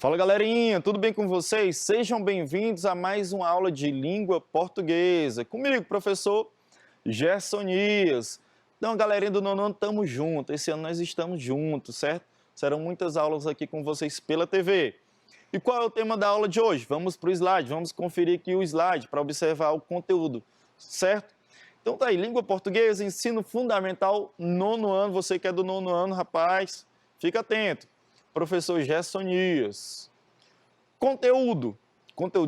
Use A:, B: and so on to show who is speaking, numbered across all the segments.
A: Fala galerinha, tudo bem com vocês? Sejam bem-vindos a mais uma aula de língua portuguesa. Comigo, professor Gersonias. Então, galerinha do nono ano, estamos juntos. Esse ano nós estamos juntos, certo? Serão muitas aulas aqui com vocês pela TV. E qual é o tema da aula de hoje? Vamos para o slide, vamos conferir aqui o slide para observar o conteúdo, certo? Então tá aí, língua portuguesa, ensino fundamental, nono ano. Você que é do nono ano, rapaz, fica atento. Professor Gersonias. Conteúdo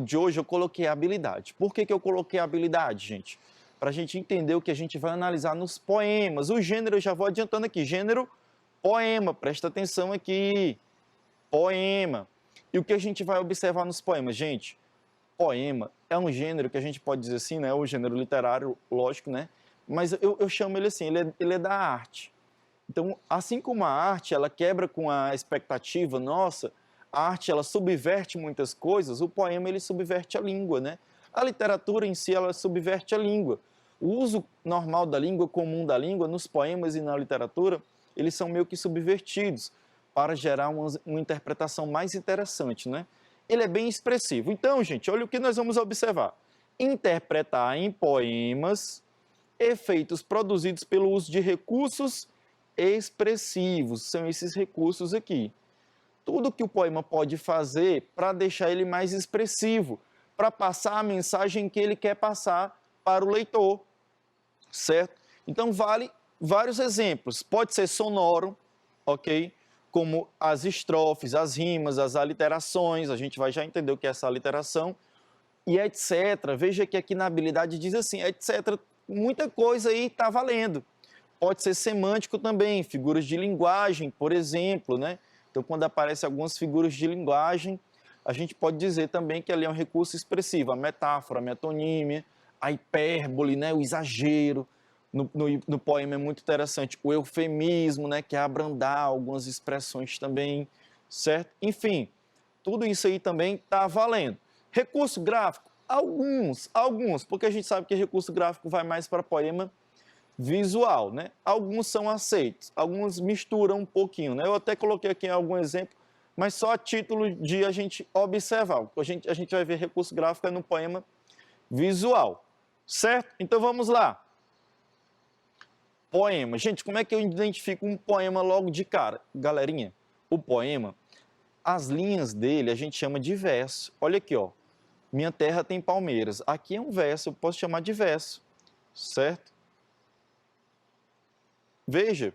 A: de hoje eu coloquei habilidade. Por que eu coloquei habilidade, gente? Para a gente entender o que a gente vai analisar nos poemas. O gênero, eu já vou adiantando aqui, gênero poema, presta atenção aqui, poema. E o que a gente vai observar nos poemas? Gente, poema é um gênero que a gente pode dizer assim, né? O gênero literário, lógico, né? Mas eu chamo ele assim, ele é da arte. Então, assim como a arte, ela quebra com a expectativa nossa, a arte, ela subverte muitas coisas, o poema, ele subverte a língua, né? A literatura em si, ela subverte a língua. O uso normal da língua, comum da língua, nos poemas e na literatura, eles são meio que subvertidos para gerar uma interpretação mais interessante, né? Ele é bem expressivo. Então, gente, olha o que nós vamos observar. Interpretar em poemas efeitos produzidos pelo uso de recursos expressivos, são esses recursos aqui. Tudo que o poema pode fazer para deixar ele mais expressivo, para passar a mensagem que ele quer passar para o leitor, certo? Então, vale vários exemplos. Pode ser sonoro, ok? Como as estrofes, as rimas, as aliterações, a gente vai já entender o que é essa aliteração, e etc. Veja que aqui na habilidade diz assim, etc. Muita coisa aí está valendo. Pode ser semântico também, figuras de linguagem, por exemplo, né? Então, quando aparecem algumas figuras de linguagem, a gente pode dizer também que ali é um recurso expressivo, a metáfora, a metonímia, a hipérbole, né? O exagero. No poema é muito interessante o eufemismo, né? Que é abrandar algumas expressões também, certo? Enfim, tudo isso aí também está valendo. Recurso gráfico, alguns, porque a gente sabe que recurso gráfico vai mais para poema visual, né? Alguns são aceitos, alguns misturam um pouquinho, né? Eu até coloquei aqui algum exemplo, mas só a título de a gente observar. A gente vai ver recurso gráfico no poema visual, certo? Então vamos lá. Poema. Gente, como é que eu identifico um poema logo de cara? Galerinha, o poema, as linhas dele a gente chama de verso. Olha aqui, ó. Minha terra tem palmeiras. Aqui é um verso, eu posso chamar de verso, certo? Veja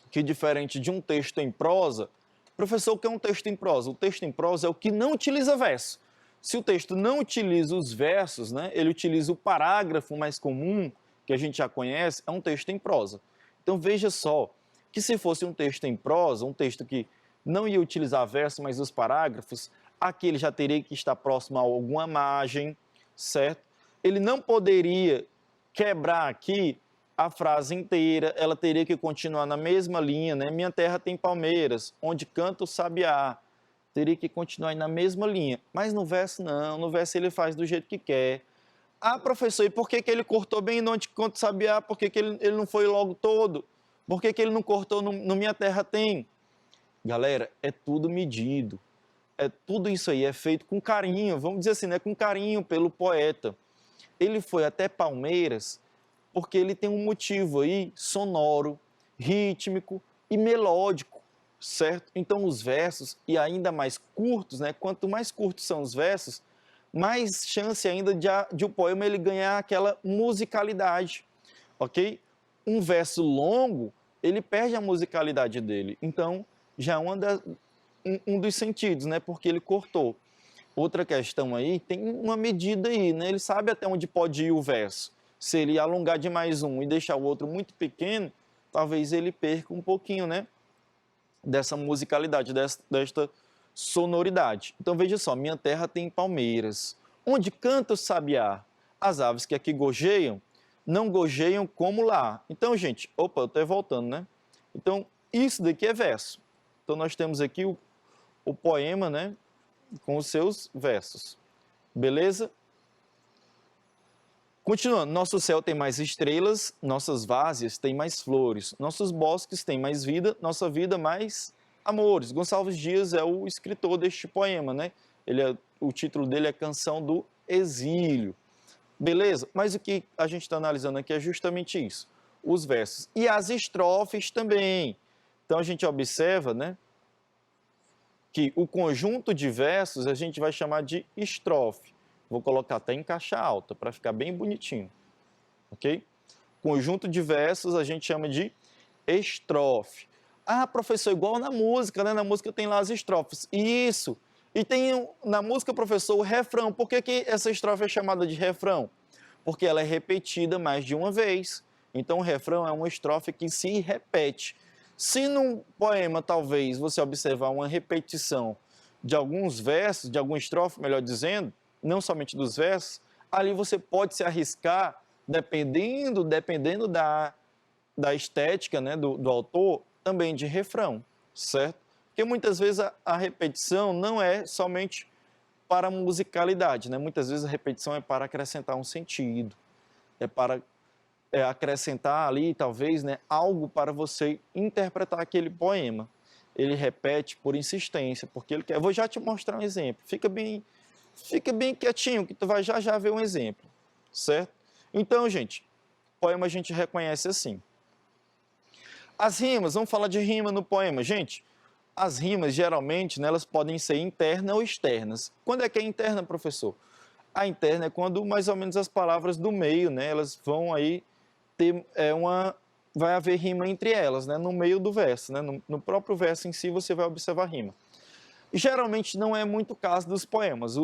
A: que diferente de um texto em prosa, professor, o que é um texto em prosa? O texto em prosa é o que não utiliza verso. Se o texto não utiliza os versos, né, ele utiliza o parágrafo mais comum, que a gente já conhece, é um texto em prosa. Então veja só, que se fosse um texto em prosa, um texto que não ia utilizar verso, mas os parágrafos, aqui ele já teria que estar próximo a alguma margem, certo? Ele não poderia quebrar aqui a frase inteira, ela teria que continuar na mesma linha, né? Minha terra tem palmeiras, onde canta o sabiá. Teria que continuar aí na mesma linha. Mas no verso não, no verso ele faz do jeito que quer. Ah, professor, e por que ele cortou bem no onde canta o sabiá? Por que ele não foi logo todo? Por que ele não cortou no Minha Terra Tem? Galera, é tudo medido. Tudo isso aí é feito com carinho, vamos dizer assim, né? Com carinho pelo poeta. Ele foi até Palmeiras porque ele tem um motivo aí sonoro, rítmico e melódico, certo? Então os versos, e ainda mais curtos, né? Quanto mais curtos são os versos, mais chance ainda de o poema ele ganhar aquela musicalidade, ok? Um verso longo, ele perde a musicalidade dele. Então, já é um dos sentidos, né? Porque ele cortou. Outra questão aí, tem uma medida aí, né? Ele sabe até onde pode ir o verso. Se ele alongar de mais um e deixar o outro muito pequeno, talvez ele perca um pouquinho, né? Dessa musicalidade, desta sonoridade. Então veja só, minha terra tem palmeiras, onde canta o sabiá. As aves que aqui gojeiam, não gojeiam como lá. Então, gente, opa, eu estou voltando, né? Então, isso daqui é verso. Então nós temos aqui o poema, né? Com os seus versos. Beleza? Continuando, nosso céu tem mais estrelas, nossas várzeas têm mais flores, nossos bosques têm mais vida, nossa vida mais Amores. Gonçalves Dias é o escritor deste poema, né? O título dele é Canção do Exílio. Beleza? Mas o que a gente está analisando aqui é justamente isso, os versos. E as estrofes também. Então a gente observa, né, que o conjunto de versos a gente vai chamar de estrofe. Vou colocar até em caixa alta para ficar bem bonitinho, ok? Conjunto de versos a gente chama de estrofe. Ah, professor, igual na música, né? Na música tem lá as estrofes. Isso. E tem na música, professor, o refrão. Por que que essa estrofe é chamada de refrão? Porque ela é repetida mais de uma vez. Então, o refrão é uma estrofe que se repete. Se num poema, talvez, você observar uma repetição de alguns versos, de alguma estrofe, melhor dizendo, não somente dos versos, ali você pode se arriscar, dependendo da estética, né, do autor, também de refrão, certo? Porque muitas vezes a repetição não é somente para musicalidade, né? Muitas vezes a repetição é para acrescentar um sentido, é para acrescentar ali, talvez, né, algo para você interpretar aquele poema. Ele repete por insistência, porque ele quer. Eu vou já te mostrar um exemplo. Fica bem quietinho, que tu vai já já ver um exemplo, certo? Então, gente, poema a gente reconhece assim. As rimas, vamos falar de rima no poema. Gente, as rimas, geralmente, né, elas podem ser internas ou externas. Quando é que é interna, professor? A interna é quando mais ou menos as palavras do meio, né, elas vão aí ter vai haver rima entre elas, né, no meio do verso, né, no próprio verso em si você vai observar rima. Geralmente não é muito o caso dos poemas.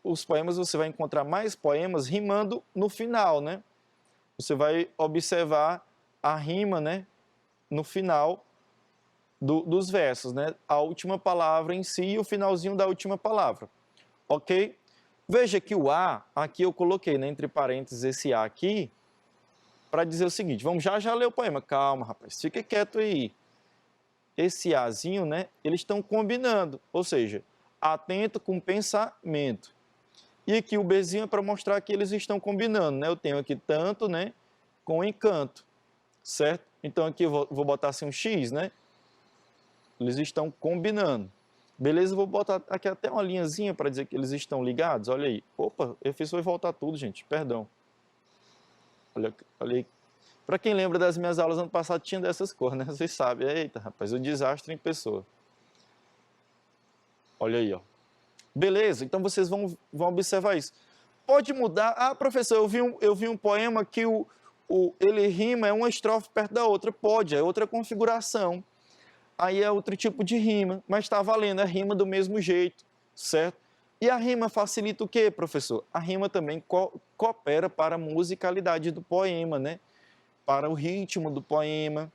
A: Os poemas você vai encontrar mais poemas rimando no final, né? Você vai observar a rima, né, no final dos versos, né? A última palavra em si e o finalzinho da última palavra, ok? Veja que o A, aqui eu coloquei, né, entre parênteses esse A aqui, para dizer o seguinte, vamos já ler o poema. Calma, rapaz, fica quieto aí. Esse Azinho, né, eles estão combinando, ou seja, atento com pensamento. E aqui o Bzinho é para mostrar que eles estão combinando, né? Eu tenho aqui tanto, né, com encanto, certo? Então aqui eu vou botar assim um X, né? Eles estão combinando. Beleza? Eu vou botar aqui até uma linhazinha para dizer que eles estão ligados. Olha aí. Opa, eu fiz foi voltar tudo, gente. Perdão. Olha aí. Para quem lembra das minhas aulas ano passado, tinha dessas cores, né? Vocês sabem. Eita, rapaz, o desastre em pessoa. Olha aí, ó. Beleza, então vocês vão observar isso. Pode mudar. Ah, professor, eu vi um poema que ele rima, é uma estrofe perto da outra. Pode, é outra configuração. Aí é outro tipo de rima, mas está valendo, é rima do mesmo jeito, certo? E a rima facilita o quê, professor? A rima também coopera para a musicalidade do poema, né? Para o ritmo do poema,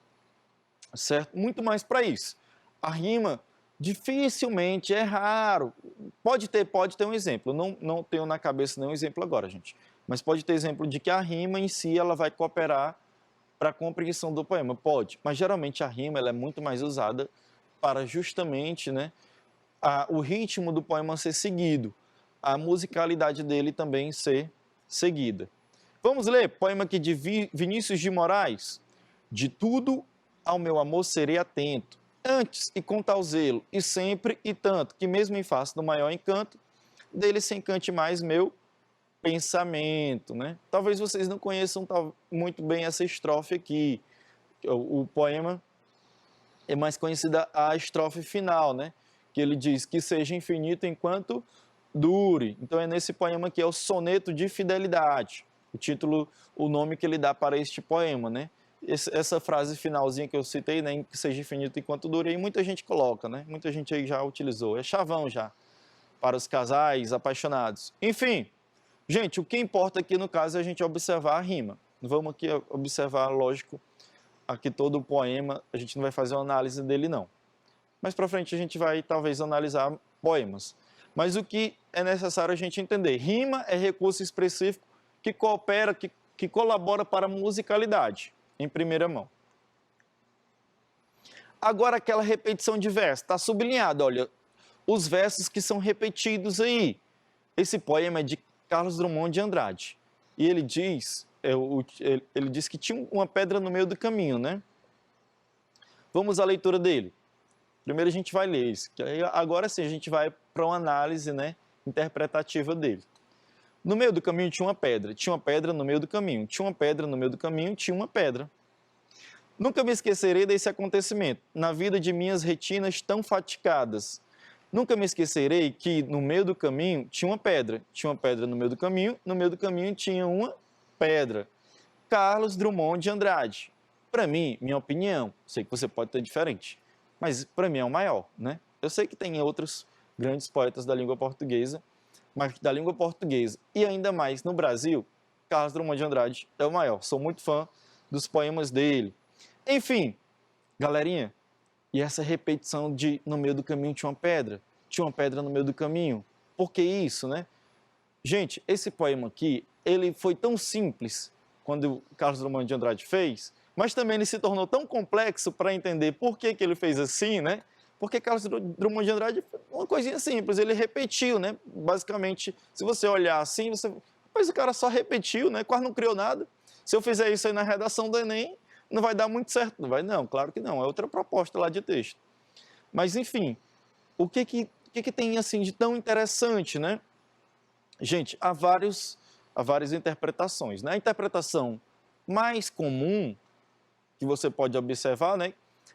A: certo? Muito mais para isso. A rima dificilmente, é raro. Pode ter um exemplo, não tenho na cabeça nenhum exemplo agora, gente. Mas pode ter exemplo de que a rima em si ela vai cooperar para a compreensão do poema. Pode, mas geralmente a rima ela é muito mais usada para justamente, né, o ritmo do poema ser seguido, a musicalidade dele também ser seguida. Vamos ler poema aqui de Vinícius de Moraes. De tudo ao meu amor serei atento, antes e com tal zelo, e sempre e tanto, que mesmo em face do maior encanto, dele se encante mais meu pensamento, né? Talvez vocês não conheçam muito bem essa estrofe aqui. O poema é mais conhecida a estrofe final, né? Que ele diz que seja infinito enquanto dure. Então é nesse poema que é o soneto de fidelidade. O título, o nome que ele dá para este poema, né? Essa frase finalzinha que eu citei, né? Que seja infinito enquanto dure, aí muita gente coloca, né? Muita gente aí já utilizou. É chavão já para os casais apaixonados. Enfim, gente, o que importa aqui no caso é a gente observar a rima. Vamos aqui observar, lógico, aqui todo o poema, a gente não vai fazer uma análise dele não. Mais para frente a gente vai talvez analisar poemas. Mas o que é necessário a gente entender? Rima é recurso expressivo que coopera, que colabora para a musicalidade, em primeira mão. Agora aquela repetição de verso, está sublinhado, olha, os versos que são repetidos aí. Esse poema é de Carlos Drummond de Andrade. E ele diz que tinha uma pedra no meio do caminho, né? Vamos à leitura dele. Primeiro a gente vai ler isso, que aí agora sim a gente vai para uma análise, né, interpretativa dele. No meio do caminho tinha uma pedra no meio do caminho, tinha uma pedra no meio do caminho, tinha uma pedra. Nunca me esquecerei desse acontecimento, na vida de minhas retinas tão fatigadas. Nunca me esquecerei que no meio do caminho tinha uma pedra no meio do caminho tinha uma pedra. Carlos Drummond de Andrade. Para mim, minha opinião, sei que você pode ter diferente, mas para mim é o maior, né? Eu sei que tem outros grandes poetas da língua portuguesa, mas da língua portuguesa e ainda mais no Brasil, Carlos Drummond de Andrade é o maior. Sou muito fã dos poemas dele. Enfim, galerinha, e essa repetição de no meio do caminho tinha uma pedra no meio do caminho. Por que isso, né? Gente, esse poema aqui, ele foi tão simples quando Carlos Drummond de Andrade fez, mas também ele se tornou tão complexo para entender por que ele fez assim, né? Porque Carlos Drummond de Andrade, uma coisinha simples, ele repetiu, né? Basicamente, se você olhar assim, mas o cara só repetiu, né? Quase não criou nada. Se eu fizer isso aí na redação do Enem, não vai dar muito certo. Não vai, não, claro que não. É outra proposta lá de texto. Mas, enfim, o que tem assim de tão interessante, né? Gente, há várias interpretações, né? A interpretação mais comum que você pode observar, né,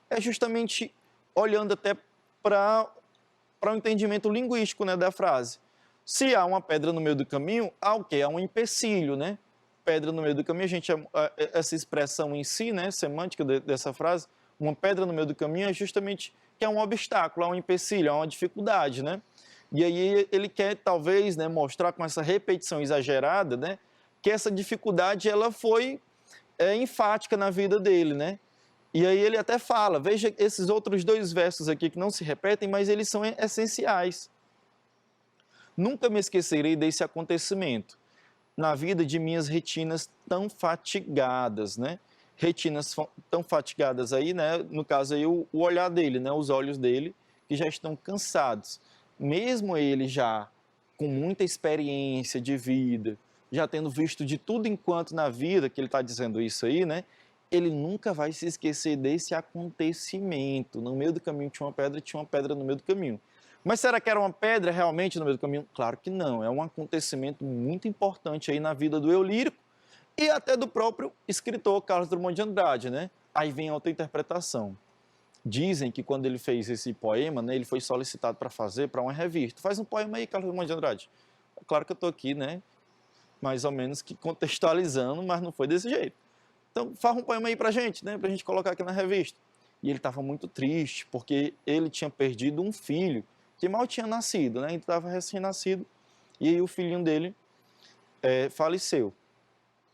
A: é justamente olhando até para o entendimento linguístico, né, da frase. Se há uma pedra no meio do caminho, há o quê? Há um empecilho, né? Pedra no meio do caminho, essa expressão em si, né, semântica dessa frase, uma pedra no meio do caminho é justamente que é um obstáculo, é um empecilho, é uma dificuldade, né? E aí ele quer, talvez, né, mostrar com essa repetição exagerada, né, que essa dificuldade ela foi enfática na vida dele, né? E aí ele até fala, veja esses outros dois versos aqui que não se repetem, mas eles são essenciais. Nunca me esquecerei desse acontecimento na vida de minhas retinas tão fatigadas, né? Retinas tão fatigadas aí, né? No caso aí o olhar dele, né? Os olhos dele que já estão cansados. Mesmo ele já com muita experiência de vida, já tendo visto de tudo enquanto na vida, que ele está dizendo isso aí, né? Ele nunca vai se esquecer desse acontecimento. No meio do caminho tinha uma pedra no meio do caminho. Mas será que era uma pedra realmente no meio do caminho? Claro que não, é um acontecimento muito importante aí na vida do eu lírico e até do próprio escritor Carlos Drummond de Andrade, né? Aí vem a outra interpretação. Dizem que quando ele fez esse poema, né, ele foi solicitado para fazer para uma revista. Faz um poema aí, Carlos Drummond de Andrade. Claro que eu estou aqui, né, mais ou menos que contextualizando, mas não foi desse jeito. Então, faz um poema aí para a gente, né, para a gente colocar aqui na revista. E ele estava muito triste, porque ele tinha perdido um filho que mal tinha nascido, né? Ele estava recém-nascido e aí o filhinho dele faleceu.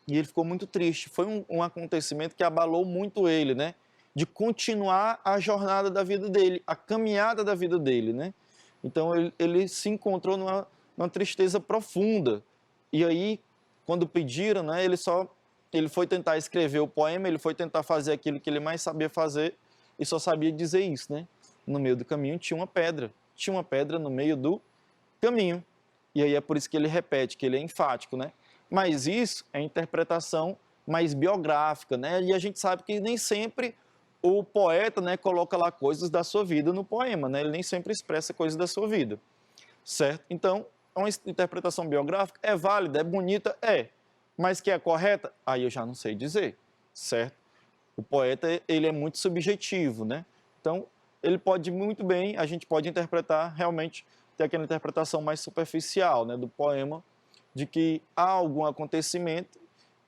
A: E ele ficou muito triste. Foi um acontecimento que abalou muito ele, né? De continuar a jornada da vida dele, a caminhada da vida dele, né? Então ele se encontrou numa tristeza profunda. E aí, quando pediram, né? Ele foi tentar escrever o poema, ele foi tentar fazer aquilo que ele mais sabia fazer e só sabia dizer isso, né? No meio do caminho tinha uma pedra no meio do caminho. E aí é por isso que ele repete, que ele é enfático, né? Mas isso é interpretação mais biográfica, né? E a gente sabe que nem sempre o poeta, né, coloca lá coisas da sua vida no poema, né? Ele nem sempre expressa coisas da sua vida, certo? Então, é uma interpretação biográfica, é válida, é bonita, mas que é correta? Aí eu já não sei dizer, certo? O poeta, ele é muito subjetivo, né? Então, ele pode muito bem, a gente pode interpretar realmente, ter aquela interpretação mais superficial, né, do poema, de que há algum acontecimento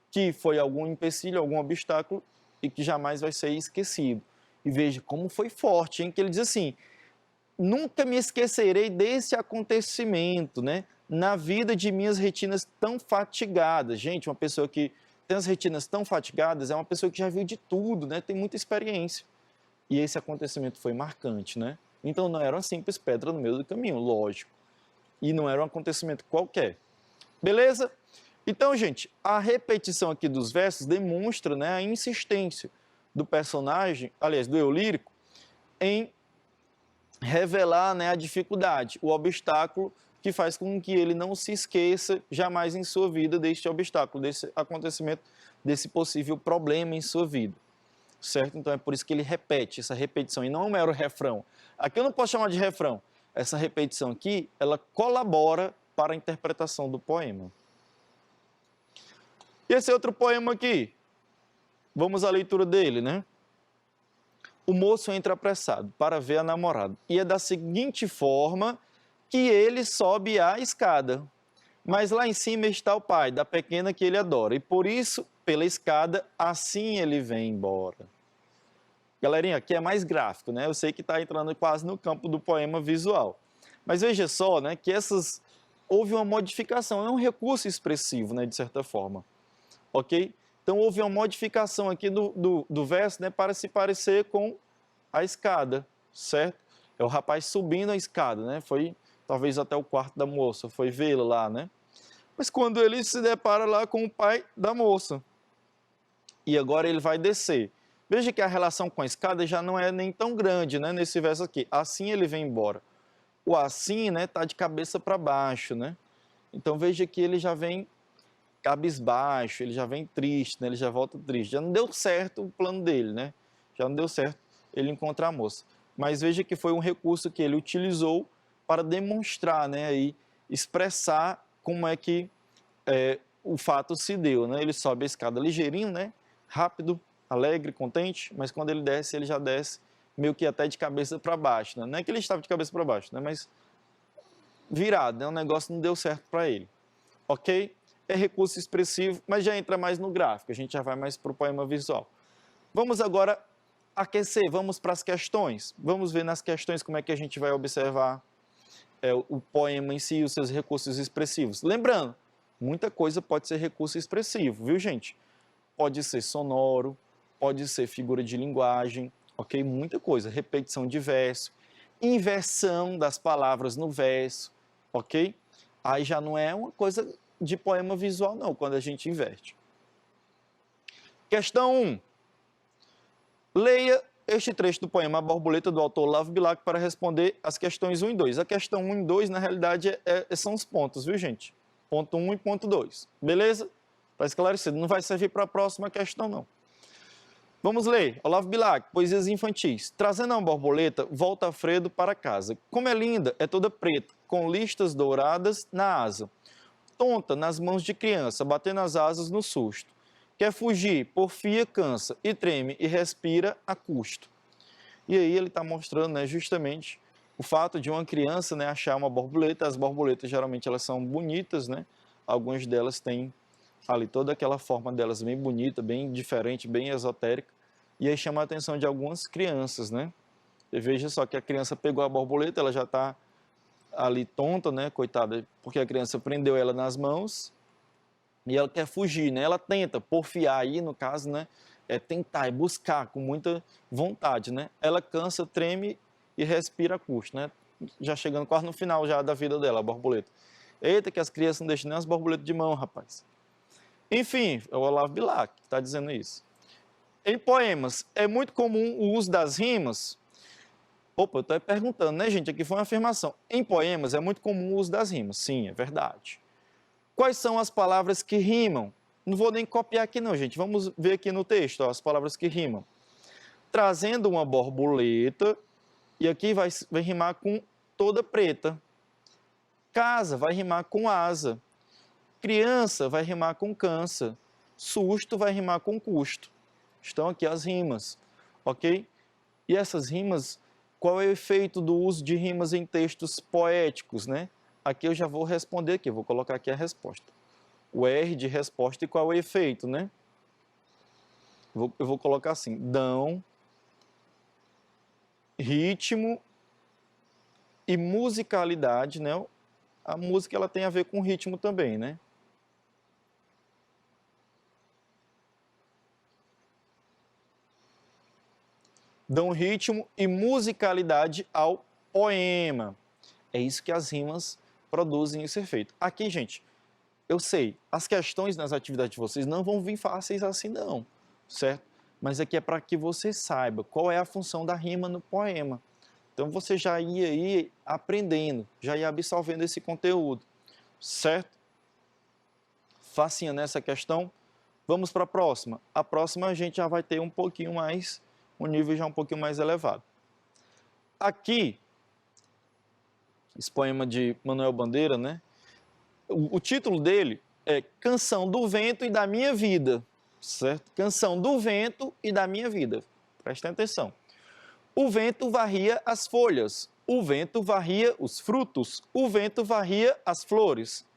A: que foi algum empecilho, algum obstáculo e que jamais vai ser esquecido. E veja como foi forte, hein, que ele diz assim, nunca me esquecerei desse acontecimento, né, na vida de minhas retinas tão fatigadas. Gente, uma pessoa que tem as retinas tão fatigadas é uma pessoa que já viu de tudo, né, tem muita experiência. E esse acontecimento foi marcante, né? Então não era uma simples pedra no meio do caminho, lógico. E não era um acontecimento qualquer. Beleza? Então, gente, a repetição aqui dos versos demonstra, né, a insistência do personagem, aliás, do eu lírico, em revelar, né, a dificuldade, o obstáculo que faz com que ele não se esqueça jamais em sua vida deste obstáculo, desse acontecimento, desse possível problema em sua vida. certo? Então é por isso que ele repete, essa repetição, e não é um mero refrão. Aqui eu não posso chamar de refrão. Essa repetição aqui, ela colabora para a interpretação do poema. E esse outro poema aqui, vamos à leitura dele, né? O moço entra apressado para ver a namorada. E é da seguinte forma que ele sobe a escada. Mas lá em cima está o pai da pequena que ele adora. E por isso, pela escada, assim ele vem embora. Galerinha, aqui é mais gráfico, né? Eu sei que está entrando quase no campo do poema visual. Mas veja só, né, que houve uma modificação, é um recurso expressivo, né, de certa forma. Ok? Então houve uma modificação aqui do verso, né, para se parecer com a escada, certo? É o rapaz subindo a escada, né? Foi talvez até o quarto da moça, foi vê-la lá, né? Mas quando ele se depara lá com o pai da moça, e agora ele vai descer. Veja que a relação com a escada já não é nem tão grande, né, nesse verso aqui. Assim ele vem embora. O assim, né, tá de cabeça para baixo, né? Então veja que ele já vem cabisbaixo, ele já vem triste, né? Ele já volta triste. Já não deu certo o plano dele, né? Já não deu certo ele encontrar a moça. Mas veja que foi um recurso que ele utilizou para demonstrar, né, aí, expressar como é que o fato se deu, né? Ele sobe a escada ligeirinho, né? Rápido, alegre, contente, mas quando ele desce, ele já desce meio que até de cabeça para baixo, né? Não é que ele estava de cabeça para baixo, né? Mas virado, né? O negócio não deu certo para ele, ok? É recurso expressivo, mas já entra mais no gráfico, a gente já vai mais para o poema visual. Vamos agora aquecer, vamos para as questões. Vamos ver nas questões como é que a gente vai observar o poema em si e os seus recursos expressivos. Lembrando, muita coisa pode ser recurso expressivo, viu, gente? Pode ser sonoro, pode ser figura de linguagem, ok? Muita coisa. Repetição de verso, inversão das palavras no verso, ok? Aí já não é uma coisa de poema visual, não, quando a gente inverte. Questão 1. Leia este trecho do poema A Borboleta, do autor Olavo Bilac, para responder as questões 1 e 2. A questão 1 e 2, na realidade, são os pontos, viu, gente? Ponto 1 e ponto 2. Beleza? Está esclarecido. Não vai servir para a próxima questão, não. Vamos ler. Olavo Bilac, Poesias Infantis. Trazendo uma borboleta, volta Alfredo para casa. Como é linda, é toda preta, com listas douradas na asa. Tonta nas mãos de criança, batendo as asas no susto. Quer fugir, porfia, cansa, e treme, e respira a custo. E aí ele está mostrando, né, justamente o fato de uma criança, né, achar uma borboleta. As borboletas geralmente elas são bonitas, né? Algumas delas têm ali toda aquela forma delas bem bonita, bem diferente, bem esotérica. E aí chama a atenção de algumas crianças, né? E veja só que a criança pegou a borboleta, ela já está ali tonta, né, coitada, porque a criança prendeu ela nas mãos e ela quer fugir, né? Ela tenta porfiar aí, no caso, né? É tentar, é buscar com muita vontade, né? Ela cansa, treme e respira a custo, né? Já chegando quase no final já da vida dela, a borboleta. Eita, que as crianças não deixam nem as borboletas de mão, rapaz. Enfim, é o Olavo Bilac que está dizendo isso. Em poemas, é muito comum o uso das rimas. Opa, eu estou perguntando, né, gente? Aqui foi uma afirmação. Em poemas, é muito comum o uso das rimas. Sim, é verdade. Quais são as palavras que rimam? Não vou nem copiar aqui não, gente. Vamos ver aqui no texto, ó, as palavras que rimam. Trazendo uma borboleta, e aqui vai rimar com toda preta. Casa vai rimar com asa. Criança vai rimar com cansa. Susto vai rimar com custo. Estão aqui as rimas, ok? E essas rimas, qual é o efeito do uso de rimas em textos poéticos, né? Aqui eu já vou responder aqui, vou colocar aqui a resposta. O R de resposta e qual é o efeito, né? Eu vou colocar assim, dão ritmo e musicalidade, né? A música ela tem a ver com ritmo também, né? Dão ritmo e musicalidade ao poema. É isso que as rimas produzem esse efeito. Aqui, gente, eu sei, as questões nas atividades de vocês não vão vir fáceis assim não, certo? Mas aqui é para que você saiba qual é a função da rima no poema. Então você já ia aí aprendendo, já ia absorvendo esse conteúdo, certo? Facinha nessa questão. Vamos para a próxima. A próxima a gente já vai ter um pouquinho mais, um nível já um pouquinho mais elevado. Aqui, esse poema de Manuel Bandeira, né? O título dele é Canção do Vento e da Minha Vida, certo? Canção do Vento e da Minha Vida. Prestem atenção. O vento varria as folhas, o vento varria os frutos, o vento varria as flores.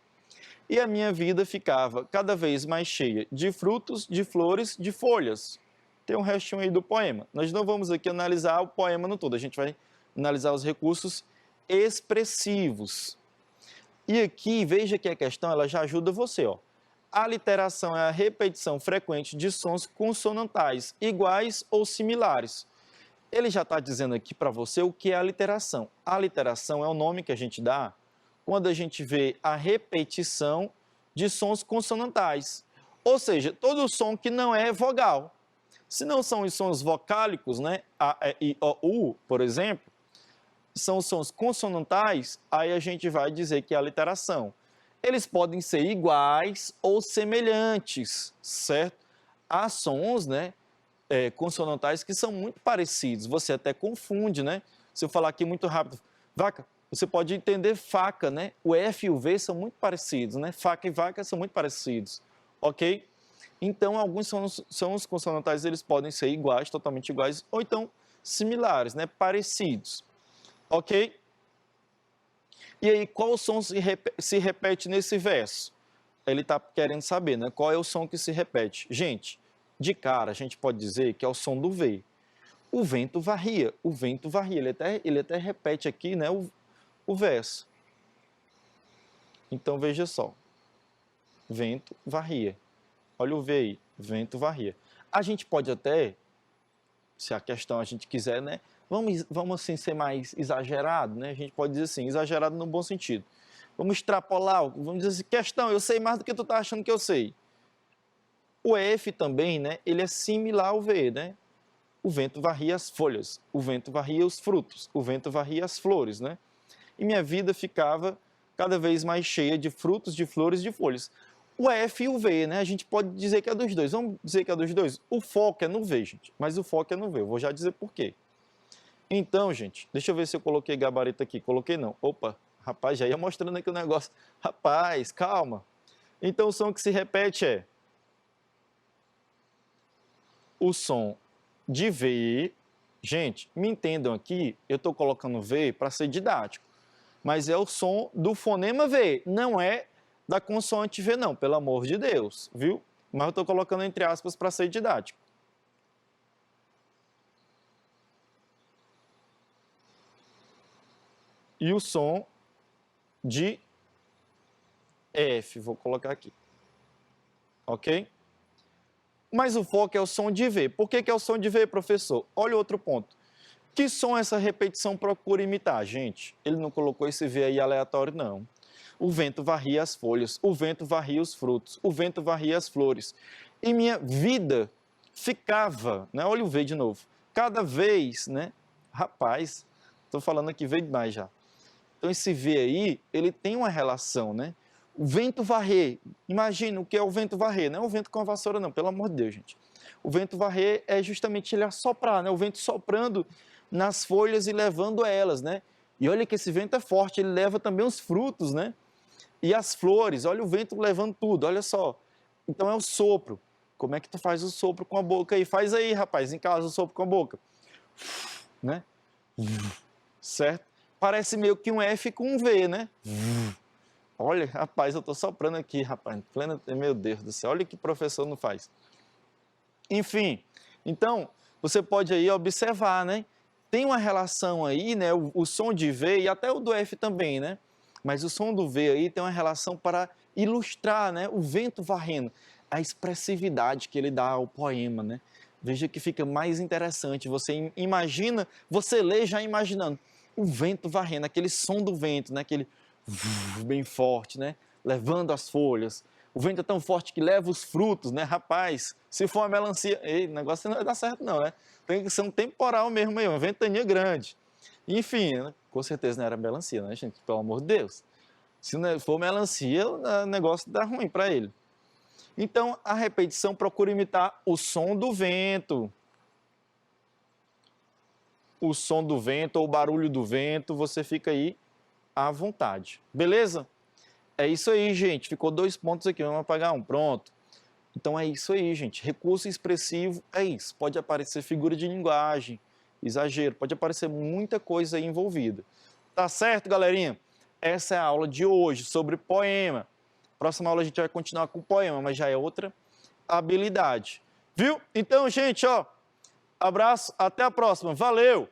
A: E a minha vida ficava cada vez mais cheia de frutos, de flores, de folhas. Tem um restinho aí do poema. Nós não vamos aqui analisar o poema no todo, a gente vai analisar os recursos expressivos. E aqui, veja que a questão ela já ajuda você. Ó. A literação é a repetição frequente de sons consonantais, iguais ou similares. Ele já está dizendo aqui para você o que é a literação. A literação é o nome que a gente dá quando a gente vê a repetição de sons consonantais. Ou seja, todo som que não é vogal. Se não são os sons vocálicos, né? A, E, I, O, U, por exemplo, são os sons consonantais, aí a gente vai dizer que é a literação. Eles podem ser iguais ou semelhantes, certo? Há sons, né? Consonantais que são muito parecidos, você até confunde, né? Se eu falar aqui muito rápido, vaca, você pode entender faca, né? O F e o V são muito parecidos, né? Faca e vaca são muito parecidos, ok? Então, alguns sons consonantais, eles podem ser iguais, totalmente iguais, ou então similares, né? Parecidos, ok? E aí, qual som se repete nesse verso? Ele está querendo saber, né? Qual é o som que se repete? Gente, de cara, a gente pode dizer que é o som do V. O vento varria, o vento varria. Ele até repete aqui, né, o verso. Então, veja só. Vento varria. Olha o V aí, vento varria. A gente pode até, se a questão a gente quiser, né, vamos assim ser mais exagerado, né? A gente pode dizer assim, exagerado no bom sentido. Vamos extrapolar, vamos dizer assim, questão, eu sei mais do que tu tá achando que eu sei. O F também, né, ele é similar ao V, né? O vento varria as folhas, o vento varria os frutos, o vento varria as flores, né? E minha vida ficava cada vez mais cheia de frutos, de flores, de folhas. O F e o V, né? A gente pode dizer que é dos dois. Vamos dizer que é dos dois? O foco é no V, gente, mas o foco é no V. Eu vou já dizer por quê. Então, gente, deixa eu ver se eu coloquei gabarito aqui. Coloquei não. Opa, rapaz, já ia mostrando aqui o negócio. Rapaz, calma. Então, o som que se repete é o som de V. Gente, me entendam aqui, eu estou colocando V para ser didático, mas é o som do fonema V, não é da consoante V não, pelo amor de Deus, viu? Mas eu estou colocando entre aspas para ser didático. E o som de F, vou colocar aqui, ok? Mas o foco é o som de V. Por que é o som de V, professor? Olha outro ponto. Que som essa repetição procura imitar? Gente, ele não colocou esse V aí aleatório, não. O vento varria as folhas, o vento varria os frutos, o vento varria as flores. E minha vida ficava, né? Olha o V de novo. Cada vez, né? Rapaz, estou falando aqui V demais já. Então esse V aí, ele tem uma relação, né? O vento varrer, imagina o que é o vento varrer, não é o vento com a vassoura não, pelo amor de Deus, gente. O vento varrer é justamente ele assoprar, né? O vento soprando nas folhas e levando elas, né? E olha que esse vento é forte, ele leva também os frutos, né? E as flores, olha o vento levando tudo, olha só. Então é o sopro. Como é que tu faz o sopro com a boca aí? Faz aí, rapaz, em casa o sopro com a boca. Né? Certo? Parece meio que um F com um V, né? Olha, rapaz, eu tô soprando aqui, rapaz. Meu Deus do céu, olha que professor não faz. Enfim, então, você pode aí observar, né? Tem uma relação aí, né? O som de V e até o do F também, né? Mas o som do V aí tem uma relação para ilustrar, né? O vento varrendo, a expressividade que ele dá ao poema, né? Veja que fica mais interessante. Você imagina, você lê já imaginando o vento varrendo, aquele som do vento, né? Aquele bem forte, né? Levando as folhas. O vento é tão forte que leva os frutos, né? Rapaz, se for uma melancia, o negócio não vai dar certo não, né? Tem que ser um temporal mesmo aí, uma ventania grande. Enfim, né? Com certeza não era melancia, né, gente? Pelo amor de Deus. Se não for melancia, o negócio dá ruim para ele. Então, a repetição procura imitar o som do vento. O som do vento ou o barulho do vento, você fica aí à vontade. Beleza? É isso aí, gente. Ficou 2 pontos aqui, vamos apagar um. Pronto. Então é isso aí, gente. Recurso expressivo é isso. Pode aparecer figura de linguagem, exagero, pode aparecer muita coisa aí envolvida. Tá certo, galerinha? Essa é a aula de hoje sobre poema. Próxima aula a gente vai continuar com poema, mas já é outra habilidade. Viu? Então, gente, ó, abraço, até a próxima. Valeu!